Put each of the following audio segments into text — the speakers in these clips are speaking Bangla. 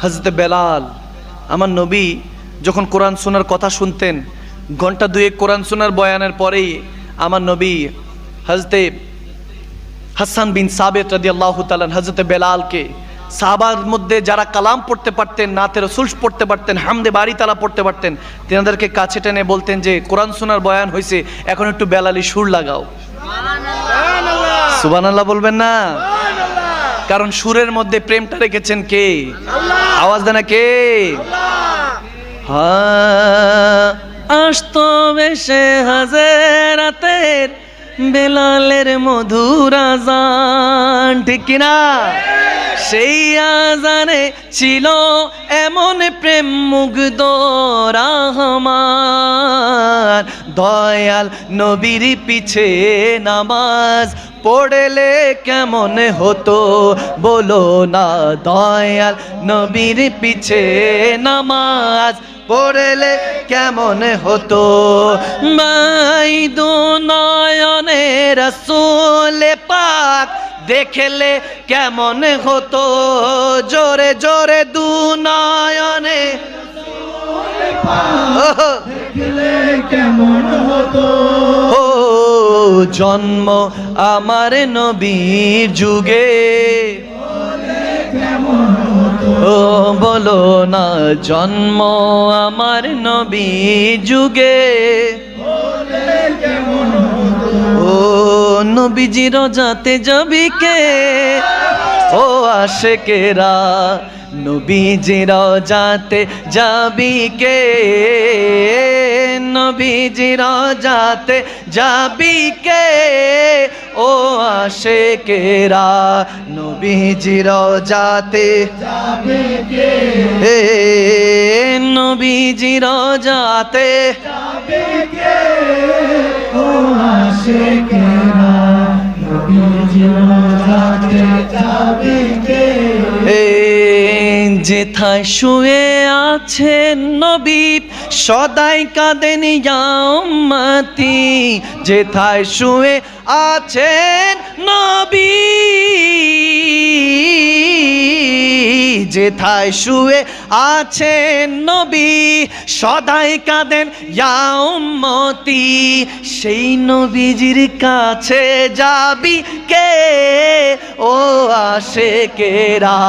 হযরতে বেলাল আমার নবী যখন কোরআন শোনার কথা শুনতেন, ঘন্টা দুয়েক কোরআন শোনার বয়ানের পরেই আমার নবী হযরতে হাসান বিন সাবিত রাদিয়াল্লাহু তাআলা হযরতে বেলালকে, সাহাবার মধ্যে যারা কালাম পড়তে পারতেন, নাতে রাসূল পড়তে পারতেন, হামদে বাড়ি তালা পড়তে পারতেন, তেনাদেরকে কাছে টেনে বলতেন যে কোরআন শোনার বয়ান হয়েছে, এখন একটু বেলালি সুর লাগাও। সুবহানাল্লাহ বলবেন না? কারণ সুরের মধ্যে প্রেমটা রেখেছেন কে? আওয়াজ দেন না কে? আসতো বেশে হাজরাতের বেলালের মধুর আযান, ঠিক কিনা? সেই আযানে ছিল এমন প্রেম মুগ্ধ রহমান, দয়াল নবীর পিছে নামাজ পড়লে কেমন হতো বলো না, দয়াল নবীর পিছে নামাজ পড়লে কেমন হতো। মাই দু নয়নে রাসূল পাক দেখলে কেমন হতো, জোরে জোরে দু নয়নে দেখলে কেমন হতো। ও জন্ম আমার নবীর যুগে, ও বলো না, জন্ম আমার নবীর যুগে, ও নবীজির রোজাতে যাবি কে, ও আশিকেরা নবীজির রোজাতে যাবি কে, নবীজির রোজাতে যাবি কে, ও আশিকেরা নবীজির রোজাতে যাবে কে, হে নবীজির রোজাতে যাবে কে, ও আশিকেরা নবীজির রোজাতে যাবে কে। যেথায় শুয়ে আছেন নবী সদাই কাঁদেন ইয়া উম্মতি, যেথায় শুয়ে আছেন নবী, যেথায় শুয়ে আছেন নবী সদাই কাঁদেন ইয়া উম্মতি, সেই নবীজির কাছে যাবি কে, ও আশিকেরা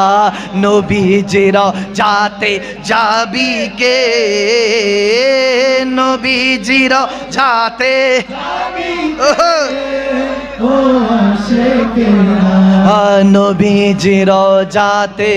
নবীজির যাতে যাবি কে, নবীজির যাতে যাবি কে, ও আশিকেরা নবীজির যাতে